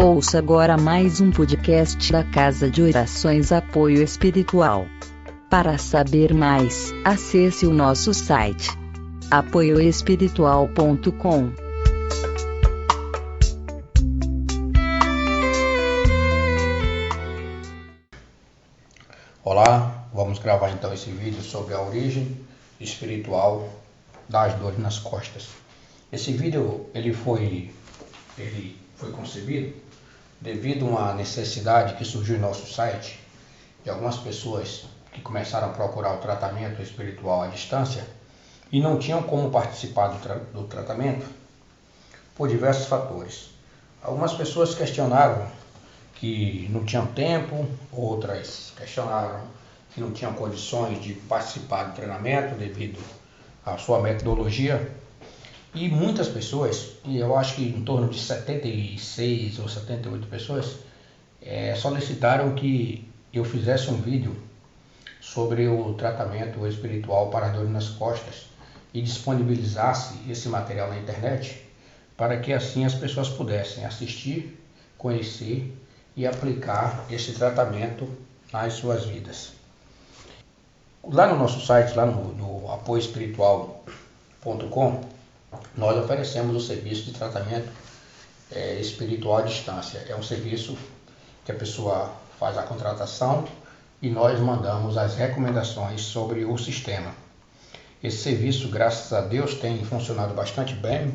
Ouça agora mais um podcast da Casa de Orações Apoio Espiritual. Para saber mais, acesse o nosso site apoioespiritual.com. Olá, vamos gravar então esse vídeo sobre a origem espiritual das dores nas costas. Esse vídeo ele foi concebido devido a uma necessidade que surgiu em nosso site de algumas pessoas que começaram a procurar o tratamento espiritual à distância e não tinham como participar do tratamento por diversos fatores. Algumas pessoas questionaram que não tinham tempo, outras questionaram que não tinham condições de participar do treinamento devido à sua metodologia. E muitas pessoas, e eu acho que em torno de 76 ou 78 pessoas, solicitaram que eu fizesse um vídeo sobre o tratamento espiritual para dor nas costas e disponibilizasse esse material na internet para que assim as pessoas pudessem assistir, conhecer e aplicar esse tratamento nas suas vidas. Lá no nosso site, lá no apoioespiritual.com, nós oferecemos o serviço de tratamento espiritual à distância. É um serviço que a pessoa faz a contratação e nós mandamos as recomendações sobre o sistema. Esse serviço, graças a Deus, tem funcionado bastante bem.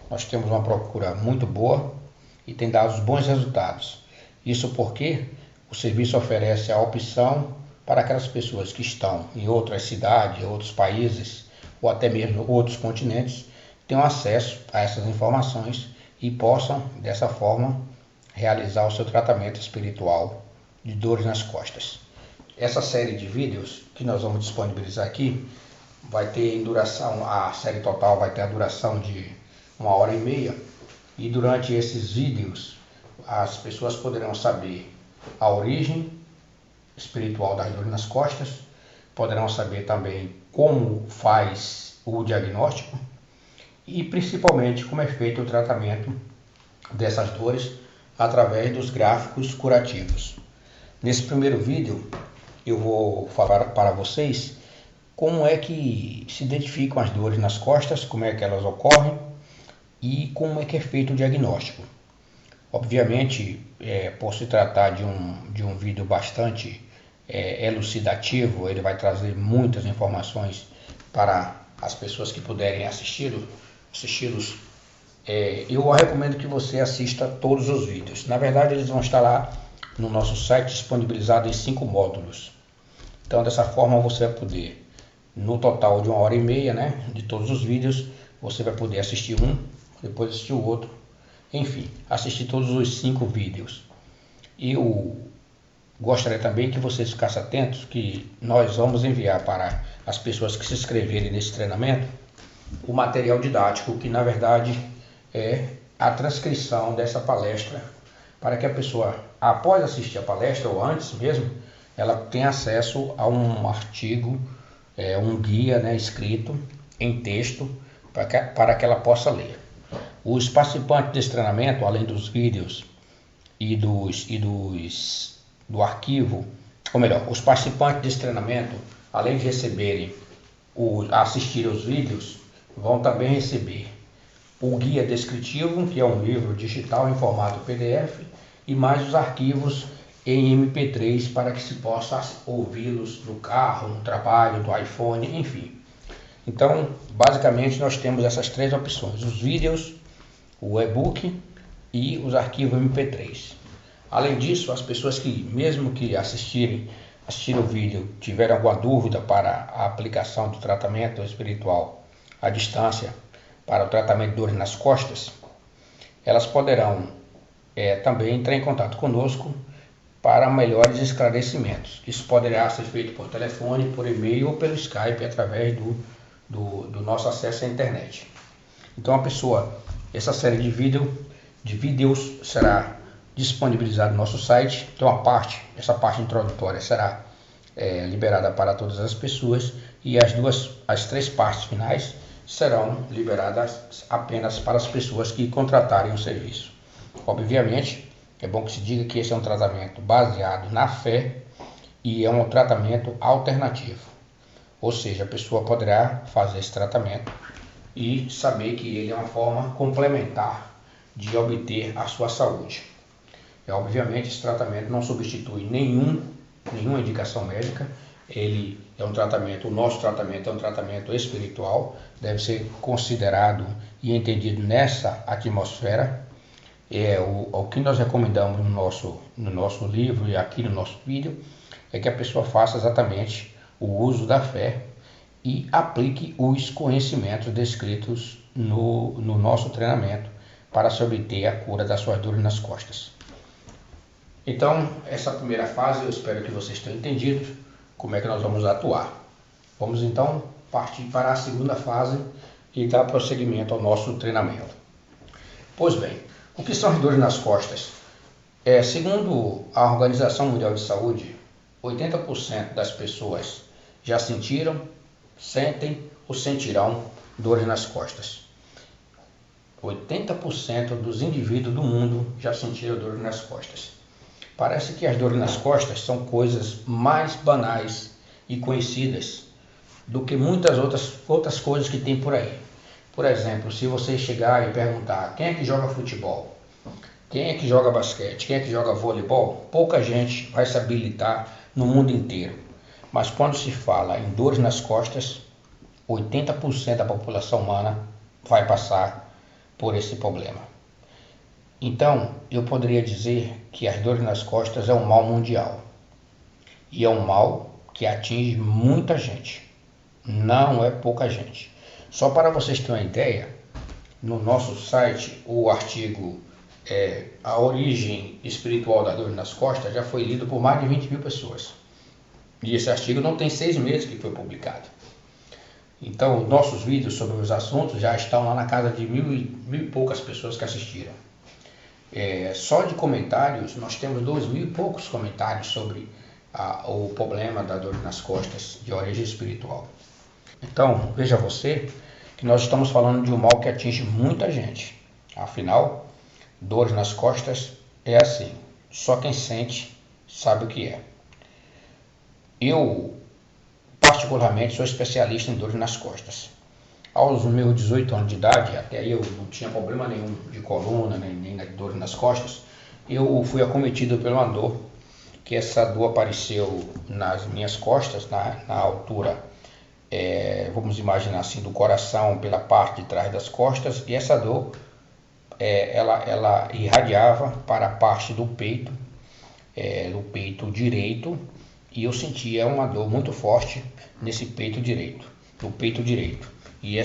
Nós temos uma procura muito boa e tem dado bons resultados. Isso porque o serviço oferece a opção para aquelas pessoas que estão em outras cidades, outros países ou até mesmo outros continentes, tenham acesso a essas informações e possam, dessa forma, realizar o seu tratamento espiritual de dores nas costas. Essa série de vídeos que nós vamos disponibilizar aqui vai ter duração, a série total vai ter a duração de 1h30, e durante esses vídeos as pessoas poderão saber a origem espiritual das dores nas costas, poderão saber também como faz o diagnóstico e principalmente como é feito o tratamento dessas dores através dos gráficos curativos. Nesse primeiro vídeo eu vou falar para vocês como é que se identificam as dores nas costas, como é que elas ocorrem e como é que é feito o diagnóstico. Obviamente, por se tratar de um vídeo bastante elucidativo, ele vai trazer muitas informações para as pessoas que puderem assisti-los. Eu recomendo que você assista todos os vídeos. Na verdade, eles vão estar lá no nosso site disponibilizado em 5 módulos. Então, dessa forma, você vai poder, no total de 1h30, né, de todos os vídeos, você vai poder assistir um, depois assistir o outro, enfim, assistir todos os 5 vídeos. Eu gostaria também que vocês ficassem atentos que nós vamos enviar para as pessoas que se inscreverem nesse treinamento o material didático, que na verdade é a transcrição dessa palestra, para que a pessoa, após assistir a palestra ou antes mesmo, ela tenha acesso a um artigo, um guia, né, escrito em texto para que ela possa ler. Os participantes desse treinamento, além dos vídeos e do arquivo, ou melhor, os participantes desse treinamento, além de receberem assistir aos vídeos, vão também receber o guia descritivo, que é um livro digital em formato PDF, e mais os arquivos em MP3 para que se possa ouvi-los no carro, no trabalho, do iPhone, enfim. Então, basicamente, nós temos essas 3 opções: os vídeos, o e-book e os arquivos MP3. Além disso, as pessoas que, mesmo que assistiram o vídeo, tiverem alguma dúvida para a aplicação do tratamento espiritual à distância para o tratamento de dores nas costas, elas poderão também entrar em contato conosco para melhores esclarecimentos. Isso poderá ser feito por telefone, por e-mail ou pelo Skype através do nosso acesso à internet. Então essa série de vídeos será disponibilizada no nosso site. Então essa parte introdutória será liberada para todas as pessoas e as 3 partes finais serão liberadas apenas para as pessoas que contratarem o serviço. Obviamente, É bom que se diga que esse é um tratamento baseado na fé e é um tratamento alternativo. Ou seja, a pessoa poderá fazer esse tratamento e saber que ele é uma forma complementar de obter a sua saúde. Obviamente, esse tratamento não substitui nenhuma indicação médica. Ele é um tratamento, o nosso tratamento é um tratamento espiritual, deve ser considerado e entendido nessa atmosfera. O que nós recomendamos no nosso livro e aqui no nosso vídeo é que a pessoa faça exatamente o uso da fé e aplique os conhecimentos descritos no nosso treinamento para se obter a cura das suas dores nas costas. Então, essa primeira fase eu espero que vocês tenham entendido como é que nós vamos atuar. Vamos então partir para a segunda fase e dar prosseguimento ao nosso treinamento. Pois bem, o que são as dores nas costas? Segundo a Organização Mundial de Saúde, 80% das pessoas já sentiram, sentem ou sentirão dores nas costas. 80% dos indivíduos do mundo já sentiram dores nas costas. Parece que as dores nas costas são coisas mais banais e conhecidas do que muitas outras coisas que tem por aí. Por exemplo, se você chegar e perguntar quem é que joga futebol, quem é que joga basquete, quem é que joga voleibol, pouca gente vai se habilitar no mundo inteiro. Mas quando se fala em dores nas costas, 80% da população humana vai passar por esse problema. Então, eu poderia dizer que as dores nas costas é um mal mundial. E é um mal que atinge muita gente. Não é pouca gente. Só para vocês terem uma ideia, no nosso site, o artigo A Origem Espiritual das Dores nas Costas já foi lido por mais de 20 mil pessoas. E esse artigo não tem 6 meses que foi publicado. Então, nossos vídeos sobre os assuntos já estão lá na casa de mil e poucas pessoas que assistiram. Só de comentários, nós temos 2.000 e poucos comentários sobre o problema da dor nas costas de origem espiritual. Então, veja você que nós estamos falando de um mal que atinge muita gente. Afinal, dores nas costas é assim, só quem sente sabe o que é. Eu, particularmente, sou especialista em dores nas costas. Aos meus 18 anos de idade, até aí eu não tinha problema nenhum de coluna, nem de dor nas costas, eu fui acometido por uma dor, que essa dor apareceu nas minhas costas, na altura, vamos imaginar assim, do coração pela parte de trás das costas, e essa dor, ela irradiava para a parte do peito direito, e eu sentia uma dor muito forte nesse peito direito, no peito direito. E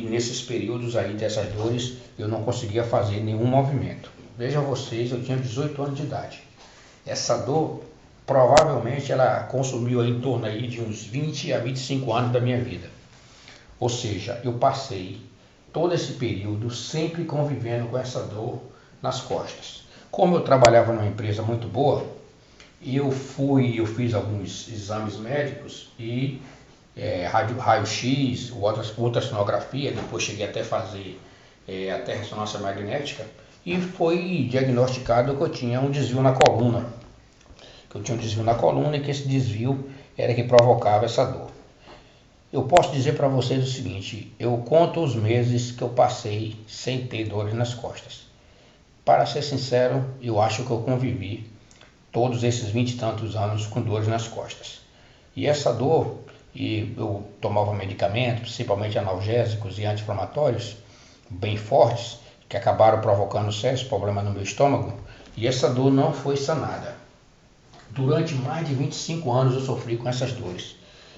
nesses períodos aí dessas dores, eu não conseguia fazer nenhum movimento. Vejam vocês, eu tinha 18 anos de idade. Essa dor, provavelmente, ela consumiu em torno aí de uns 20 a 25 anos da minha vida. Ou seja, eu passei todo esse período sempre convivendo com essa dor nas costas. Como eu trabalhava numa empresa muito boa, eu fiz alguns exames médicos e raio-x, ultrassonografia, depois cheguei até a fazer até ressonância magnética, e foi diagnosticado que eu tinha um desvio na coluna. E que esse desvio era que provocava essa dor. Eu posso dizer para vocês o seguinte, eu conto os meses que eu passei sem ter dores nas costas. Para ser sincero, eu acho que eu convivi todos esses 20 e tantos anos com dores nas costas. E essa dor, eu tomava medicamentos, principalmente analgésicos e anti-inflamatórios, bem fortes, que acabaram provocando sérios problemas no meu estômago, e essa dor não foi sanada. Durante mais de 25 anos eu sofri com essas dores.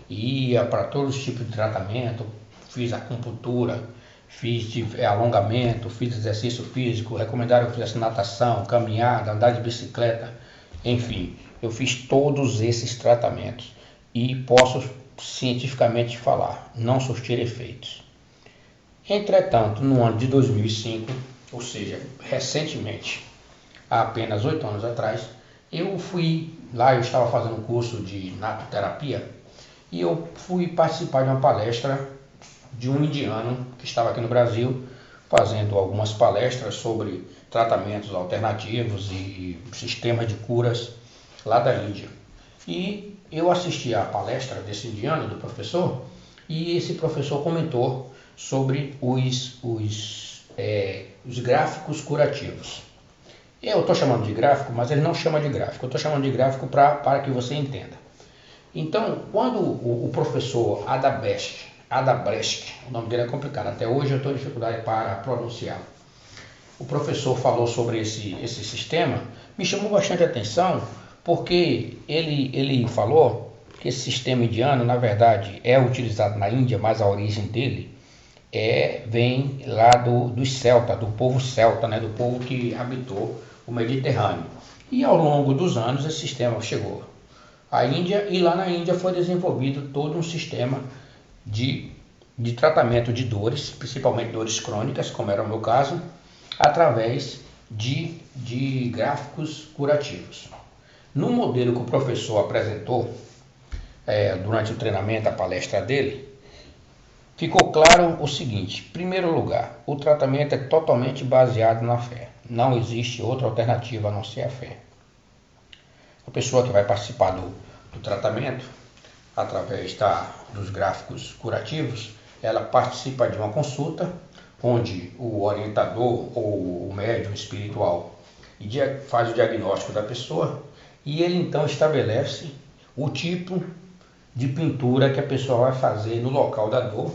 Ia para todos os tipos de tratamento, fiz acupuntura, fiz alongamento, fiz exercício físico, recomendaram que eu fizesse natação, caminhada, andar de bicicleta, enfim, eu fiz todos esses tratamentos e posso cientificamente falar, não surtir efeitos. Entretanto, no ano de 2005, ou seja, recentemente, há apenas 8 anos atrás, eu fui lá, eu estava fazendo um curso de natoterapia e eu fui participar de uma palestra de um indiano que estava aqui no Brasil, fazendo algumas palestras sobre tratamentos alternativos e sistemas de curas lá da Índia. E eu assisti à palestra desse indiano, do professor, e esse professor comentou sobre os gráficos curativos. Eu estou chamando de gráfico, mas ele não chama de gráfico. Eu estou chamando de gráfico para que você entenda. Então, quando o professor Adabrecht, o nome dele é complicado, até hoje eu estou em dificuldade para pronunciar. O professor falou sobre esse sistema, me chamou bastante atenção, porque ele falou que esse sistema indiano, na verdade, é utilizado na Índia, mas a origem dele vem lá dos celtas, do povo celta, né, do povo que habitou o Mediterrâneo. E ao longo dos anos esse sistema chegou à Índia, e lá na Índia foi desenvolvido todo um sistema de tratamento de dores, principalmente dores crônicas, como era o meu caso, através de gráficos curativos. No modelo que o professor apresentou durante o treinamento, a palestra dele, ficou claro o seguinte: em primeiro lugar, o tratamento é totalmente baseado na fé. Não existe outra alternativa a não ser a fé. A pessoa que vai participar do tratamento, através dos gráficos curativos, ela participa de uma consulta, onde o orientador ou o médium espiritual faz o diagnóstico da pessoa, e ele então estabelece o tipo de pintura que a pessoa vai fazer no local da dor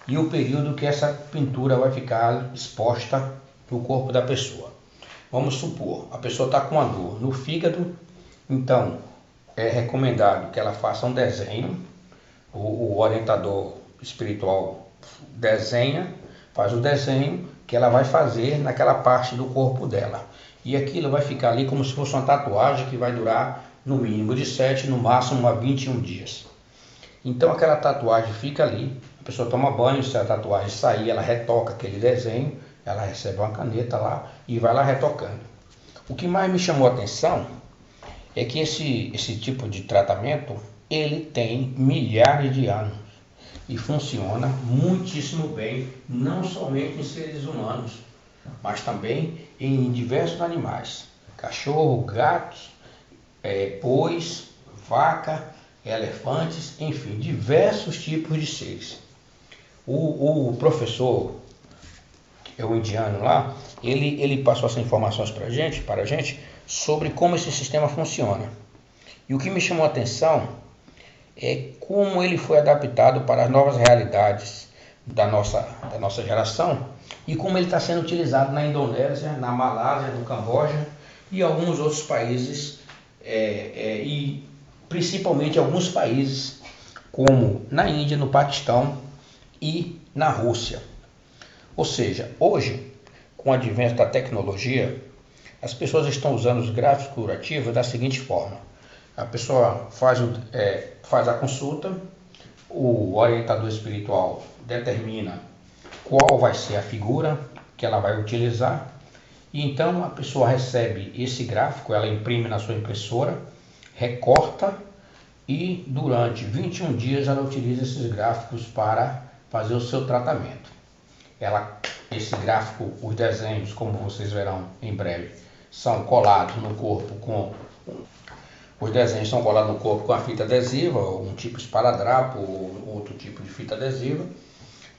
e o período que essa pintura vai ficar exposta no corpo da pessoa. Vamos supor, a pessoa está com uma dor no fígado, então é recomendado que ela faça um desenho, o orientador espiritual faz o desenho que ela vai fazer naquela parte do corpo dela. E aquilo vai ficar ali como se fosse uma tatuagem que vai durar no mínimo de 7, no máximo 21 dias. Então aquela tatuagem fica ali, a pessoa toma banho, se a tatuagem sair, ela retoca aquele desenho, ela recebe uma caneta lá e vai lá retocando. O que mais me chamou a atenção é que esse tipo de tratamento, ele tem milhares de anos e funciona muitíssimo bem, não somente em seres humanos, mas também em diversos animais: cachorro, gatos, bois, vaca, elefantes, enfim, diversos tipos de seres. O professor, o indiano lá, ele passou essas informações para a gente sobre como esse sistema funciona. E o que me chamou a atenção é como ele foi adaptado para as novas realidades da nossa geração, e como ele está sendo utilizado na Indonésia, na Malásia, no Camboja e alguns outros países, e principalmente alguns países como na Índia, no Paquistão e na Rússia. Ou seja, hoje, com o advento da tecnologia, as pessoas estão usando os gráficos curativos da seguinte forma: a pessoa faz a consulta, o orientador espiritual determina qual vai ser a figura que ela vai utilizar, e então a pessoa recebe esse gráfico, ela imprime na sua impressora, recorta, e durante 21 dias ela utiliza esses gráficos para fazer o seu tratamento. Esse gráfico, os desenhos, como vocês verão em breve, são colados no corpo os desenhos são colados no corpo com a fita adesiva, um tipo esparadrapo ou outro tipo de fita adesiva,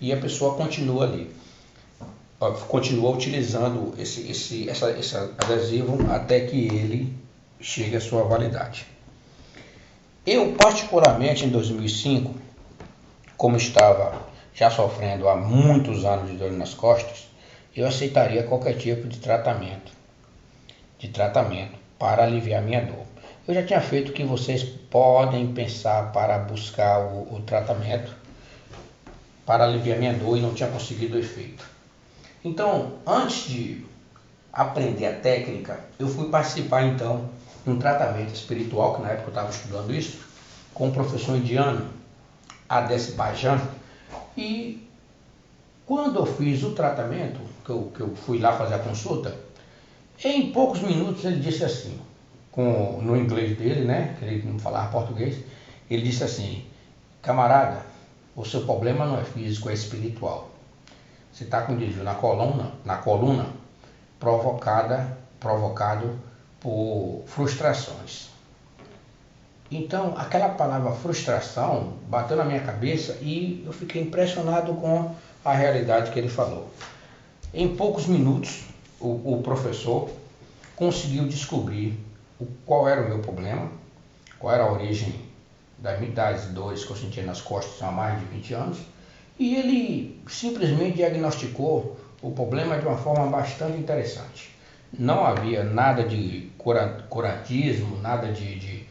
e a pessoa continua utilizando esse adesivo até que ele chegue à sua validade. Eu, particularmente, em 2005, como estava já sofrendo há muitos anos de dor nas costas, eu aceitaria qualquer tipo de tratamento para aliviar minha dor. Eu já tinha feito o que vocês podem pensar para buscar o tratamento para aliviar minha dor e não tinha conseguido o efeito. Então, antes de aprender a técnica, eu fui participar então de um tratamento espiritual, que na época eu estava estudando isso, com o professor indiano, Ades Bhajan. E quando eu fiz o tratamento, que eu fui lá fazer a consulta, em poucos minutos ele disse assim, no inglês dele, né, que ele não falava português, ele disse assim: camarada, o seu problema não é físico, é espiritual. Você está com desvio na coluna provocado por frustrações. Então, aquela palavra frustração bateu na minha cabeça e eu fiquei impressionado com a realidade que ele falou. Em poucos minutos, o professor conseguiu descobrir qual era o meu problema, qual era a origem das dores que eu sentia nas costas há mais de 20 anos, e ele simplesmente diagnosticou o problema de uma forma bastante interessante. Não havia nada de curatismo, nada de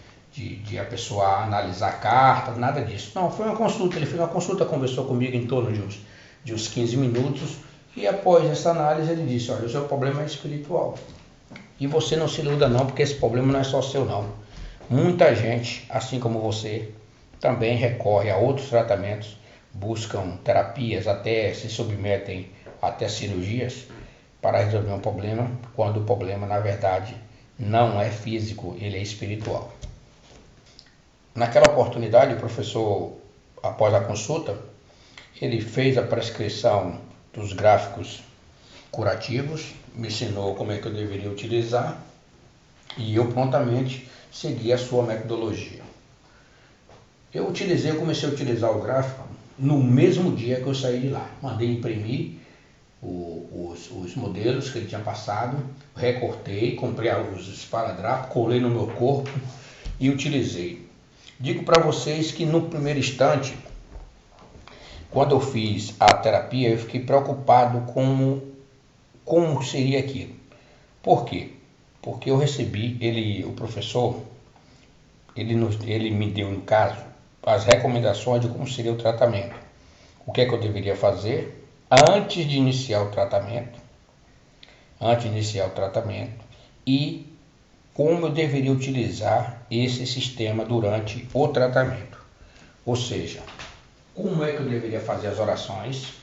a pessoa analisar cartas, nada disso. Não, foi uma consulta, ele fez uma consulta, conversou comigo em torno de uns 15 minutos, e após essa análise ele disse, olha, o seu problema é espiritual. E você não se iluda não, porque esse problema não é só seu não. Muita gente, assim como você, também recorre a outros tratamentos, buscam terapias, até se submetem até cirurgias para resolver um problema, quando o problema, na verdade, não é físico, ele é espiritual. Naquela oportunidade, o professor, após a consulta, ele fez a prescrição dos gráficos curativos, me ensinou como é que eu deveria utilizar e eu prontamente segui a sua metodologia. Eu comecei a utilizar o gráfico no mesmo dia que eu saí de lá. Mandei imprimir os modelos que ele tinha passado, recortei, comprei os esparadrapos, colei no meu corpo e utilizei. Digo para vocês que no primeiro instante, quando eu fiz a terapia, eu fiquei preocupado com como seria aquilo. Por quê? Porque eu recebi, o professor, ele me deu, no caso, as recomendações de como seria o tratamento. O que é que eu deveria fazer antes de iniciar o tratamento, e como eu deveria utilizar esse sistema durante o tratamento. Ou seja, como é que eu deveria fazer as orações,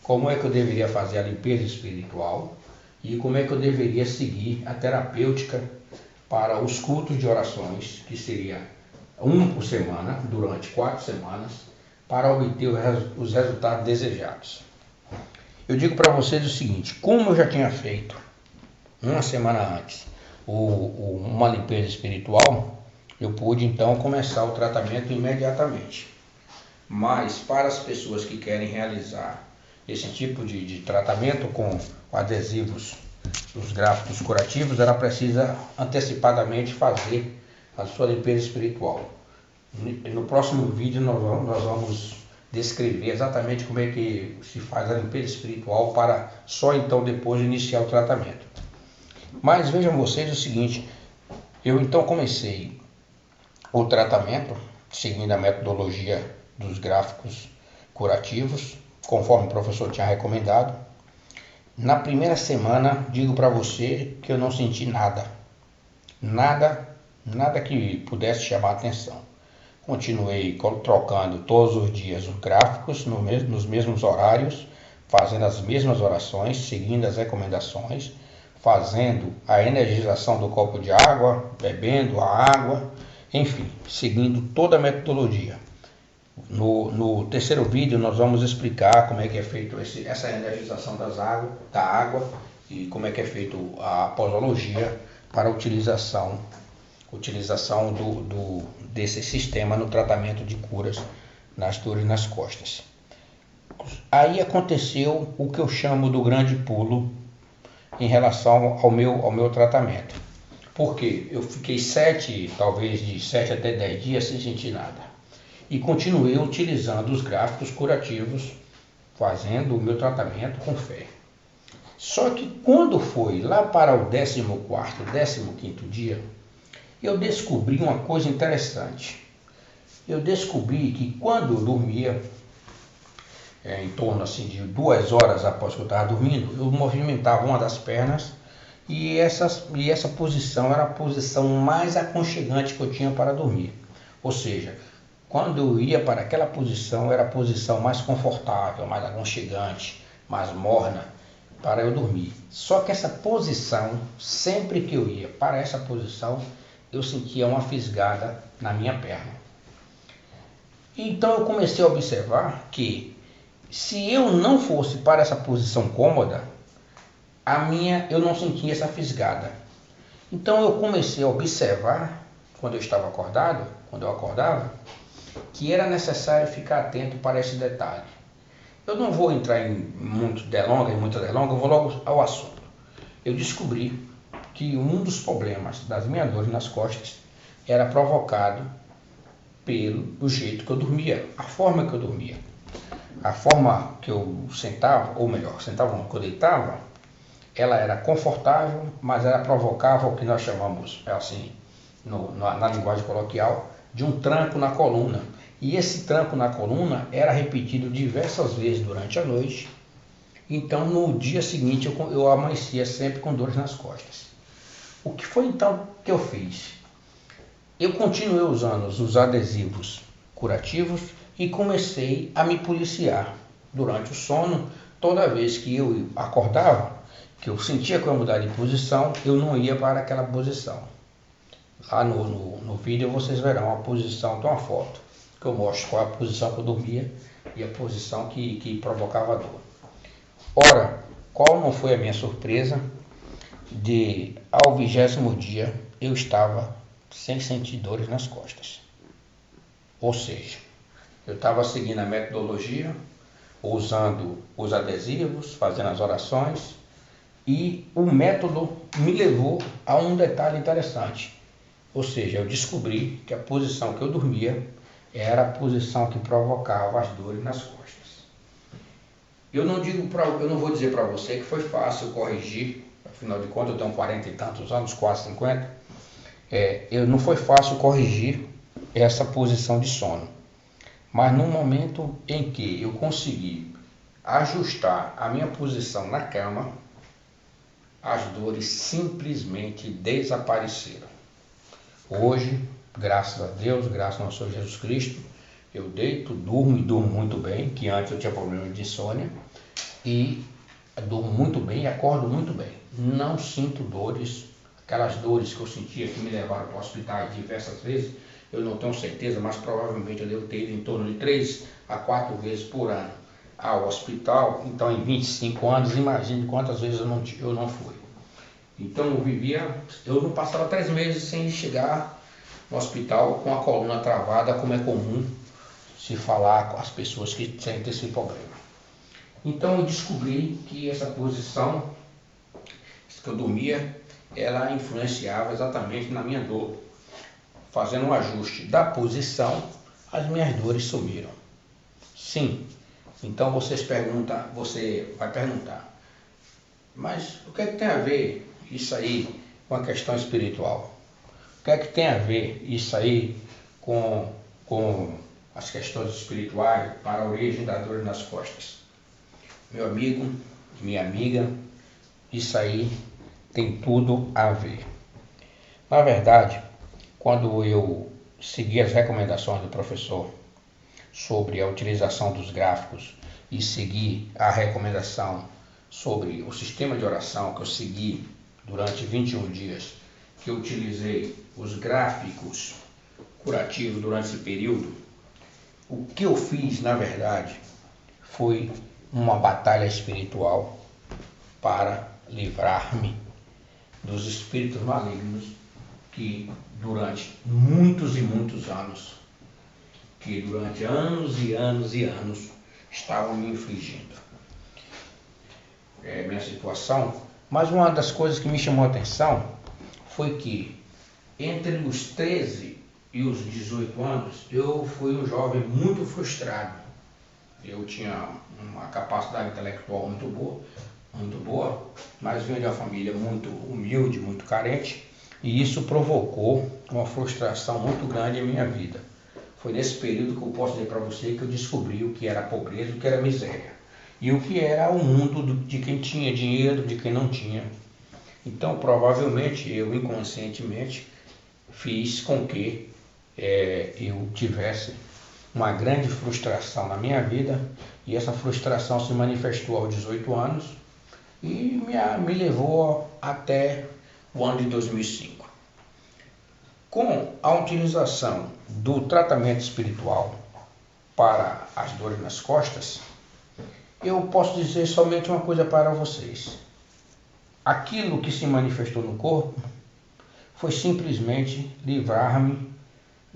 como é que eu deveria fazer a limpeza espiritual e como é que eu deveria seguir a terapêutica para os cultos de orações, que seria um por semana, durante 4 semanas, para obter os resultados desejados. Eu digo para vocês o seguinte, como eu já tinha feito uma semana antes uma limpeza espiritual, eu pude então começar o tratamento imediatamente. Mas para as pessoas que querem realizar esse tipo de tratamento com adesivos dos gráficos curativos, ela precisa antecipadamente fazer a sua limpeza espiritual. No próximo vídeo nós vamos descrever exatamente como é que se faz a limpeza espiritual para só então depois iniciar o tratamento. Mas vejam vocês o seguinte, eu então comecei o tratamento seguindo a metodologia dos gráficos curativos, conforme o professor tinha recomendado. Na primeira semana, digo para você que eu não senti nada que pudesse chamar a atenção. Continuei trocando todos os dias os gráficos nos mesmos horários, fazendo as mesmas orações, seguindo as recomendações, fazendo a energização do copo de água, bebendo a água, enfim, seguindo toda a metodologia. No terceiro vídeo nós vamos explicar como é que é feito essa energização da água e como é que é feito a posologia para a utilização desse sistema no tratamento de curas nas dores nas costas. Aí aconteceu o que eu chamo do grande pulo em relação ao meu tratamento. Porque eu fiquei talvez de 7 até 10 dias sem sentir nada. E continuei utilizando os gráficos curativos, fazendo o meu tratamento com fé. Só que quando foi lá para o 14º, 15º dia, eu descobri uma coisa interessante. Eu descobri que quando eu dormia, em torno assim, de 2 horas após que eu estava dormindo, eu movimentava uma das pernas e essa posição era a posição mais aconchegante que eu tinha para dormir. Ou seja, quando eu ia para aquela posição, era a posição mais confortável, mais aconchegante, mais morna para eu dormir. Só que essa posição, sempre que eu ia para essa posição, eu sentia uma fisgada na minha perna. Então eu comecei a observar que se eu não fosse para essa posição cômoda, eu não sentia essa fisgada. Então eu comecei a observar, quando eu acordava, que era necessário ficar atento para esse detalhe. Eu não vou entrar em muita delonga, eu vou logo ao assunto. Eu descobri que um dos problemas das minhas dores nas costas era provocado pelo jeito que eu dormia, a forma que eu dormia. A forma que eu sentava, ou melhor, sentava não, que eu deitava, ela era confortável, mas ela provocava o que nós chamamos, assim, na linguagem coloquial, de um tranco na coluna. E esse tranco na coluna era repetido diversas vezes durante a noite. Então, no dia seguinte, eu amanhecia sempre com dores nas costas. O que foi então que eu fiz? Eu continuei usando os adesivos curativos e comecei a me policiar durante o sono. Toda vez que eu acordava, que eu sentia que eu ia mudar de posição, eu não ia para aquela posição. Lá no vídeo vocês verão a posição, tem uma foto que eu mostro qual é a posição que eu dormia e a posição que provocava dor. Ora, qual não foi a minha surpresa de ao 20º dia eu estava sem sentir dores nas costas. Ou seja, eu estava seguindo a metodologia, usando os adesivos, fazendo as orações, e o método me levou a um detalhe interessante. Ou seja, eu descobri que a posição que eu dormia era a posição que provocava as dores nas costas. Eu não vou dizer para você que foi fácil corrigir, afinal de contas eu tenho 40 e tantos anos, quase 50. Não foi fácil corrigir essa posição de sono. Mas no momento em que eu consegui ajustar a minha posição na cama, as dores simplesmente desapareceram. Hoje, graças a Deus, graças ao Senhor Jesus Cristo, eu deito, durmo e durmo muito bem, que antes eu tinha problema de insônia, e durmo muito bem e acordo muito bem. Não sinto dores, aquelas dores que eu sentia que me levaram para o hospital diversas vezes, eu não tenho certeza, mas provavelmente eu devo ter ido em torno de 3 a 4 vezes por ano ao hospital. Então em 25 anos, imagine quantas vezes eu não fui. Então eu não passava 3 meses sem chegar no hospital com a coluna travada, como é comum se falar com as pessoas que sentem esse problema. Então eu descobri que essa posição que eu dormia, ela influenciava exatamente na minha dor. Fazendo um ajuste da posição, as minhas dores sumiram. Sim. Então você vai perguntar, mas o que é que tem a ver isso aí com a questão espiritual? O que é que tem a ver isso aí com as questões espirituais para a origem da dor nas costas? Meu amigo, minha amiga, isso aí tem tudo a ver. Na verdade, quando eu segui as recomendações do professor sobre a utilização dos gráficos e segui a recomendação sobre o sistema de oração que eu segui durante 21 dias, que eu utilizei os gráficos curativos durante esse período, o que eu fiz, na verdade, foi uma batalha espiritual para livrar-me dos espíritos malignos que durante muitos e muitos anos, que durante anos e anos e anos estavam me infligindo minha situação. Mas uma das coisas que me chamou a atenção foi que entre os 13 e os 18 anos eu fui um jovem muito frustrado. Eu tinha uma capacidade intelectual muito boa, mas vinha de uma família muito humilde, muito carente, e isso provocou uma frustração muito grande em minha vida. Foi nesse período que eu posso dizer para você que eu descobri o que era pobreza, o que era miséria, e o que era o mundo de quem tinha dinheiro, de quem não tinha. Então, provavelmente, eu inconscientemente fiz com que eu tivesse uma grande frustração na minha vida, e essa frustração se manifestou aos 18 anos e me levou até o ano de 2005. Com a utilização do tratamento espiritual para as dores nas costas, eu posso dizer somente uma coisa para vocês. Aquilo que se manifestou no corpo foi simplesmente livrar-me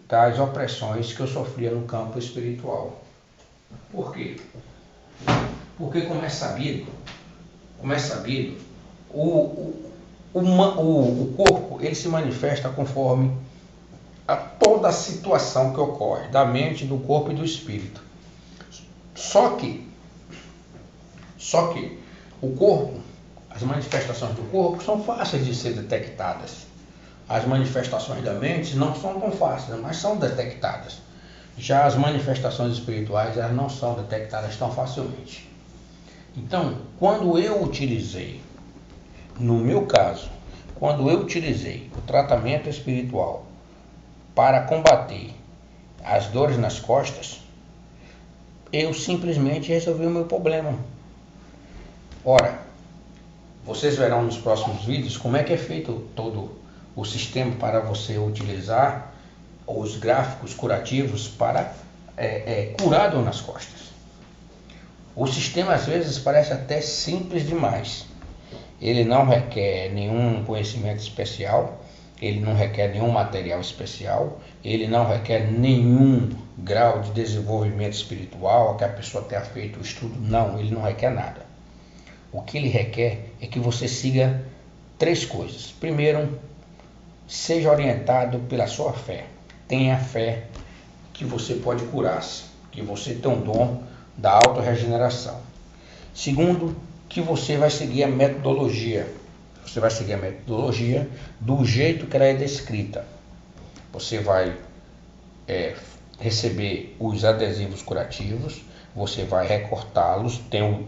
das opressões que eu sofria no campo espiritual. Por quê? Porque, como é sabido, o corpo ele se manifesta conforme a toda a situação que ocorre, da mente, do corpo e do espírito. Só que o corpo, as manifestações do corpo são fáceis de ser detectadas. As manifestações da mente não são tão fáceis, mas são detectadas. Já as manifestações espirituais, elas não são detectadas tão facilmente. Então, quando eu utilizei, no meu caso, quando eu utilizei o tratamento espiritual para combater as dores nas costas, eu simplesmente resolvi o meu problema. Ora, vocês verão nos próximos vídeos como é que é feito todo o sistema para você utilizar os gráficos curativos para curar a dor nas costas. O sistema às vezes parece até simples demais. Ele não requer nenhum conhecimento especial, ele não requer nenhum material especial, ele não requer nenhum grau de desenvolvimento espiritual, que a pessoa tenha feito o estudo. Não, ele não requer nada. O que ele requer é que você siga 3 coisas. Primeiro, seja orientado pela sua fé. Tenha fé que você pode curar-se, que você tem um dom da autorregeneração. Segundo, que você vai seguir a metodologia. Você vai seguir a metodologia do jeito que ela é descrita. Você vai receber os adesivos curativos, você vai recortá-los,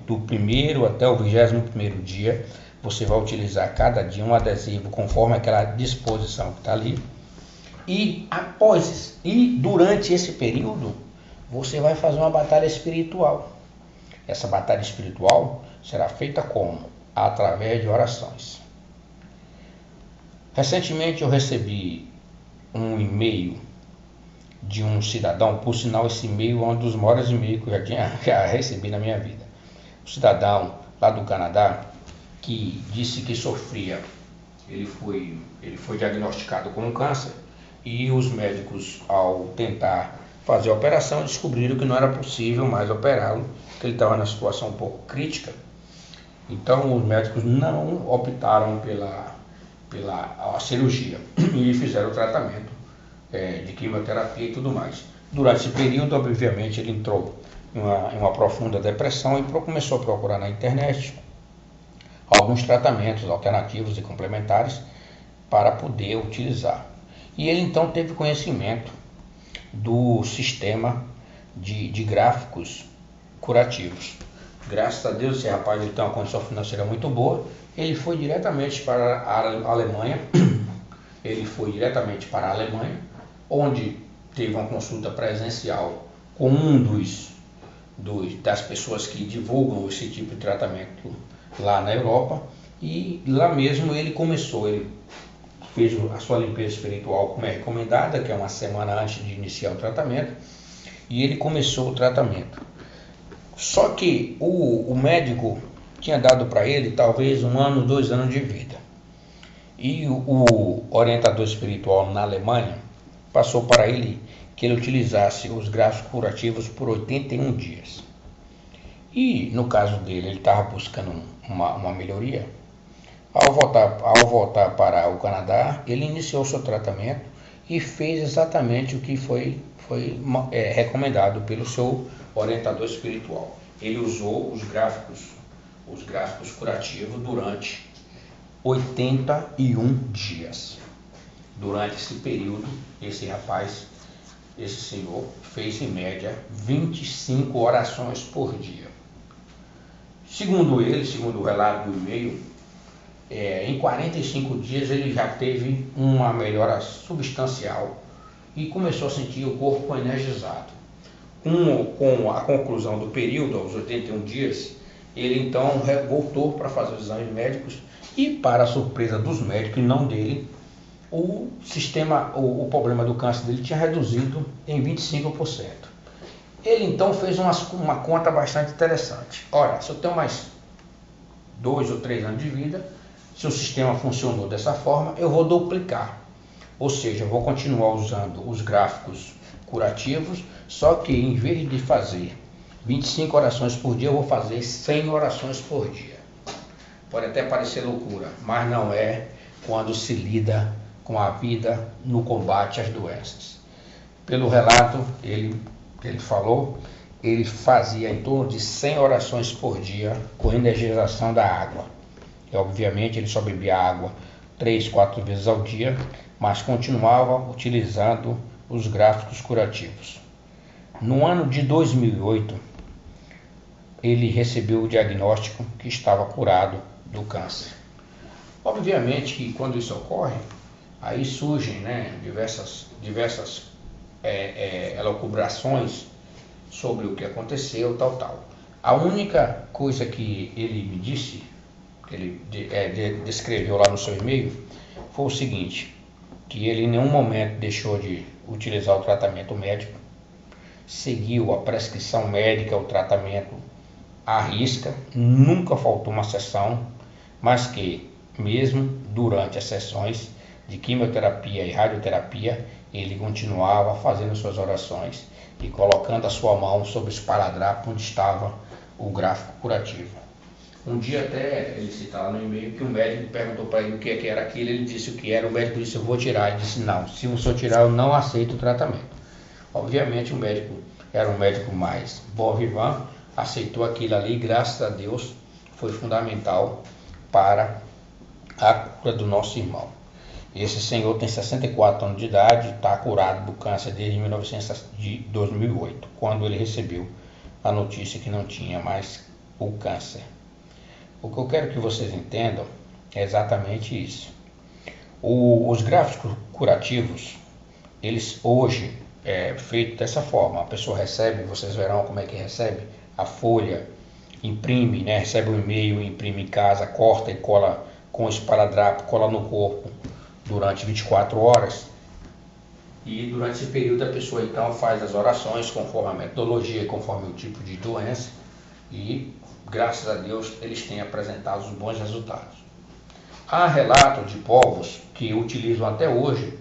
do 1º até o 21º dia, você vai utilizar cada dia um adesivo conforme aquela disposição que está ali. E durante esse período, você vai fazer uma batalha espiritual. Essa batalha espiritual será feita como? Através de orações. Recentemente eu recebi um e-mail de um cidadão, por sinal esse e-mail é um dos maiores e-mails que eu já recebi na minha vida. Um cidadão lá do Canadá que disse que sofria, ele foi diagnosticado com um câncer e os médicos, ao tentar fazer a operação, descobriram que não era possível mais operá-lo, que ele estava na situação um pouco crítica. Então os médicos não optaram pela cirurgia e fizeram o tratamento de quimioterapia e tudo mais. Durante esse período, obviamente, ele entrou em uma profunda depressão e começou a procurar na internet alguns tratamentos alternativos e complementares para poder utilizar. E ele então teve conhecimento do sistema de gráficos curativos. Graças a Deus, esse rapaz tem uma condição financeira muito boa. Ele foi diretamente para a Alemanha. Onde teve uma consulta presencial com das pessoas que divulgam esse tipo de tratamento lá na Europa. E lá mesmo ele fez a sua limpeza espiritual como é recomendada, que é uma semana antes de iniciar o tratamento, e ele começou o tratamento. Só que o médico tinha dado para ele talvez 1 ano, 2 anos de vida. E o orientador espiritual na Alemanha passou para ele que ele utilizasse os gráficos curativos por 81 dias. E no caso dele, ele estava buscando uma melhoria. Ao voltar para o Canadá, ele iniciou seu tratamento e fez exatamente o que foi recomendado pelo seu orientador espiritual. Ele usou os gráficos curativos durante 81 dias. Durante esse período, esse senhor fez em média 25 orações por dia. Segundo o relato do e-mail, em 45 dias ele já teve uma melhora substancial e começou a sentir o corpo energizado. Com a conclusão do período, aos 81 dias, ele então voltou para fazer os exames médicos e, para a surpresa dos médicos e não dele, o problema do câncer dele tinha reduzido em 25%. Ele então fez uma conta bastante interessante. Olha, se eu tenho mais 2 ou 3 anos de vida, se o sistema funcionou dessa forma, eu vou duplicar. Ou seja, eu vou continuar usando os gráficos curativos, só que em vez de fazer 25 orações por dia, eu vou fazer 100 orações por dia. Pode até parecer loucura, mas não é quando se lida com a vida no combate às doenças. Pelo relato, ele falou, ele fazia em torno de 100 orações por dia com energização da água. E, obviamente, ele só bebia água 3, 4 vezes ao dia, mas continuava utilizando os gráficos curativos. No ano de 2008, ele recebeu o diagnóstico que estava curado do câncer. Obviamente que quando isso ocorre, aí surgem, diversas elucubrações sobre o que aconteceu, tal. A única coisa que ele me disse, que ele descreveu lá no seu e-mail, foi o seguinte, que ele em nenhum momento deixou de utilizar o tratamento médico, seguiu a prescrição médica, o tratamento à risca, nunca faltou uma sessão, mas que mesmo durante as sessões de quimioterapia e radioterapia, ele continuava fazendo suas orações e colocando a sua mão sobre o esparadrapo onde estava o gráfico curativo. Um dia até, ele cita lá no e-mail, que um médico perguntou para ele o que era aquilo, ele disse o que era, o médico disse, eu vou tirar, ele disse, não, se o senhor tirar, eu não aceito o tratamento. Obviamente o médico era um médico mais bon vivant, aceitou aquilo ali, graças a Deus, foi fundamental para a cura do nosso irmão. Esse senhor tem 64 anos de idade, está curado do câncer desde 2008, quando ele recebeu a notícia que não tinha mais o câncer. O que eu quero que vocês entendam é exatamente isso. Os gráficos curativos, eles hoje é feito dessa forma. A pessoa recebe, vocês verão como é que recebe a folha, imprime, recebe um e-mail, imprime em casa, corta e cola com esparadrapo, cola no corpo durante 24 horas. E durante esse período a pessoa então faz as orações conforme a metodologia, conforme o tipo de doença, e graças a Deus eles têm apresentado os bons resultados. Há relatos de povos que utilizam até hoje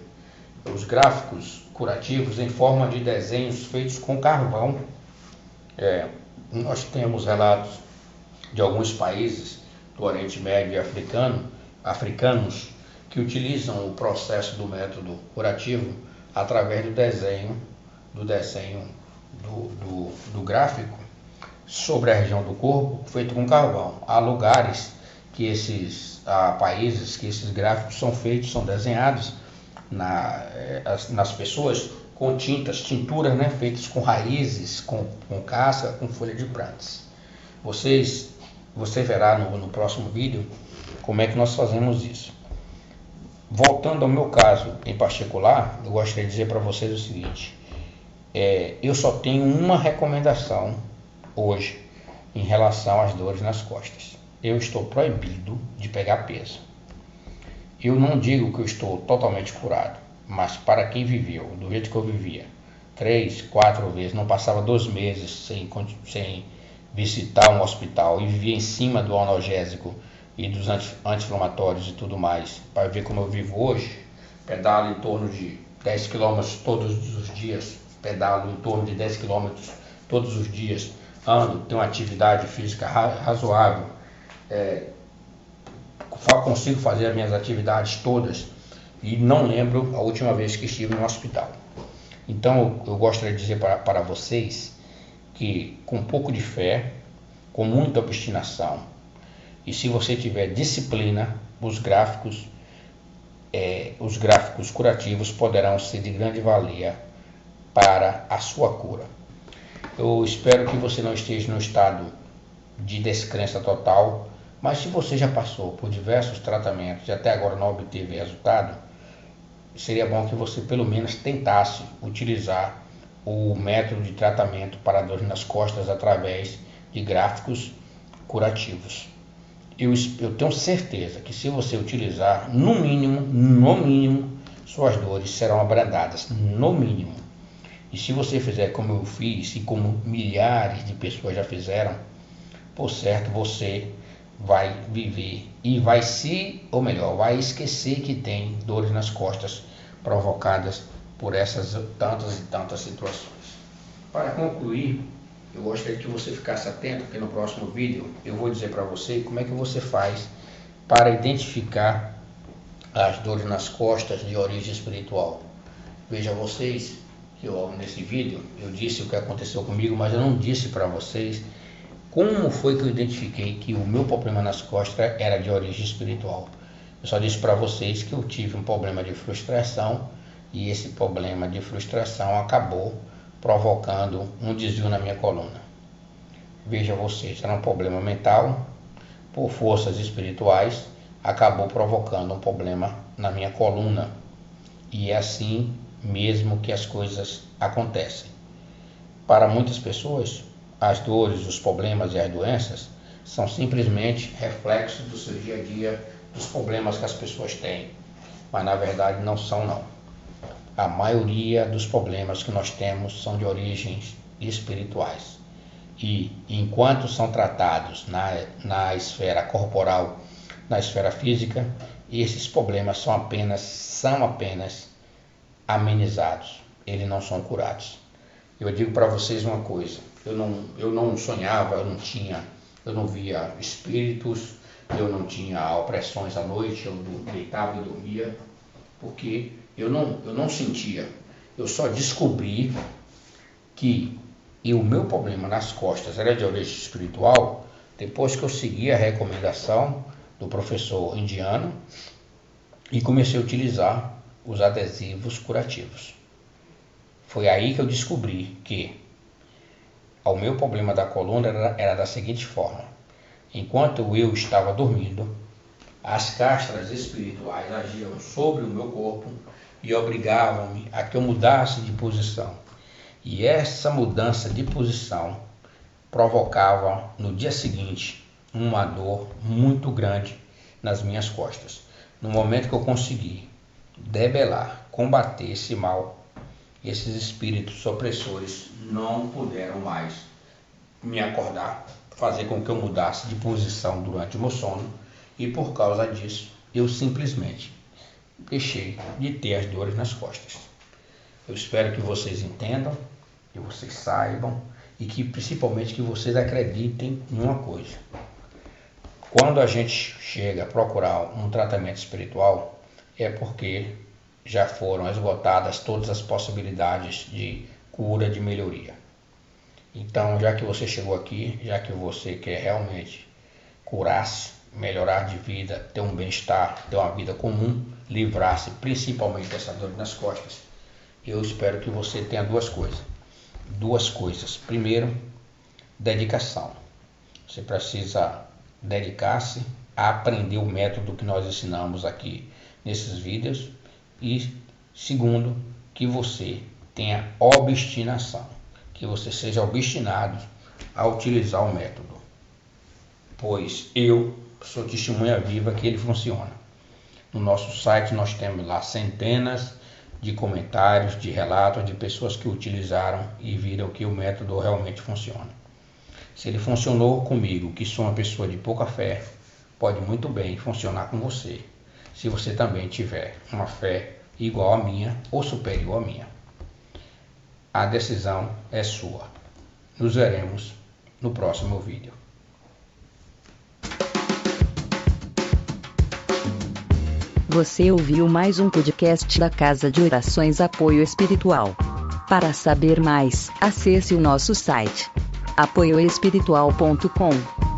os gráficos curativos em forma de desenhos feitos com carvão. Nós temos relatos de alguns países do Oriente Médio e africanos que utilizam o processo do método curativo através do desenho do gráfico sobre a região do corpo feito com carvão. Há lugares que países que esses gráficos são feitos, são desenhados nas pessoas com tinturas, feitas com raízes, com casca, com folha de plantas. Você verá no próximo vídeo como é que nós fazemos isso. Voltando ao meu caso em particular, eu gostaria de dizer para vocês o seguinte, eu só tenho uma recomendação hoje em relação às dores nas costas. Eu estou proibido de pegar peso. Eu não digo que eu estou totalmente curado, mas para quem viveu do jeito que eu vivia, 3, 4 vezes, não passava 2 meses sem visitar um hospital e vivia em cima do analgésico e dos anti-inflamatórios e tudo mais, para ver como eu vivo hoje, pedalo em torno de 10 km todos os dias, pedalo em torno de 10 km todos os dias, ando, tenho uma atividade física razoável, consigo fazer as minhas atividades todas e não lembro a última vez que estive no hospital. Então eu gostaria de dizer para vocês que com um pouco de fé, com muita obstinação, e se você tiver disciplina, os gráficos curativos poderão ser de grande valia para a sua cura. Eu espero que você não esteja no estado de descrença total, mas se você já passou por diversos tratamentos e até agora não obteve resultado, seria bom que você pelo menos tentasse utilizar o método de tratamento para dor nas costas através de gráficos curativos. Eu tenho certeza que se você utilizar, no mínimo, suas dores serão abrandadas, no mínimo. E se você fizer como eu fiz e como milhares de pessoas já fizeram, por certo você vai viver e vai vai esquecer que tem dores nas costas provocadas por essas tantas e tantas situações. Para concluir, eu gostaria que você ficasse atento, porque no próximo vídeo eu vou dizer para você como é que você faz para identificar as dores nas costas de origem espiritual. Veja vocês que nesse vídeo eu disse o que aconteceu comigo, mas eu não disse para vocês como foi que eu identifiquei que o meu problema nas costas era de origem espiritual. Eu só disse para vocês que eu tive um problema de frustração e esse problema de frustração acabou provocando um desvio na minha coluna. Veja vocês, era um problema mental, por forças espirituais, acabou provocando um problema na minha coluna. E é assim mesmo que as coisas acontecem. Para muitas pessoas, as dores, os problemas e as doenças são simplesmente reflexos do seu dia a dia, dos problemas que as pessoas têm. Mas na verdade não são não. A maioria dos problemas que nós temos são de origens espirituais. E enquanto são tratados na esfera corporal, na esfera física, esses problemas são apenas amenizados. Eles não são curados. Eu digo para vocês uma coisa, eu não sonhava, eu não via espíritos, eu não tinha opressões à noite, eu deitava e dormia, porque eu não sentia. Eu só descobri que o meu problema nas costas era de origem espiritual depois que eu segui a recomendação do professor indiano e comecei a utilizar os adesivos curativos. Foi aí que eu descobri que o meu problema da coluna era da seguinte forma: enquanto eu estava dormindo, as castras espirituais agiam sobre o meu corpo e obrigavam-me a que eu mudasse de posição. E essa mudança de posição provocava no dia seguinte uma dor muito grande nas minhas costas. No momento que eu consegui debelar, combater esse mal, esses espíritos opressores não puderam mais me acordar, fazer com que eu mudasse de posição durante o meu sono, e por causa disso eu simplesmente deixei de ter as dores nas costas. Eu espero que vocês entendam, que vocês saibam e que principalmente que vocês acreditem em uma coisa. Quando a gente chega a procurar um tratamento espiritual, é porque já foram esgotadas todas as possibilidades de cura, de melhoria. Então, já que você chegou aqui, já que você quer realmente curar-se, melhorar de vida, ter um bem-estar, ter uma vida comum, livrar-se principalmente dessa dor nas costas, eu espero que você tenha duas coisas. Primeiro, dedicação. Você precisa dedicar-se a aprender o método que nós ensinamos aqui nesses vídeos. E segundo, que você tenha obstinação, que você seja obstinado a utilizar o método, pois eu sou testemunha viva que ele funciona. No nosso site nós temos lá centenas de comentários, de relatos de pessoas que utilizaram e viram que o método realmente funciona. Se ele funcionou comigo, que sou uma pessoa de pouca fé, pode muito bem funcionar com você, se você também tiver uma fé igual à minha ou superior à minha. A decisão é sua. Nos veremos no próximo vídeo. Você ouviu mais um podcast da Casa de Orações Apoio Espiritual. Para saber mais, acesse o nosso site apoioespiritual.com.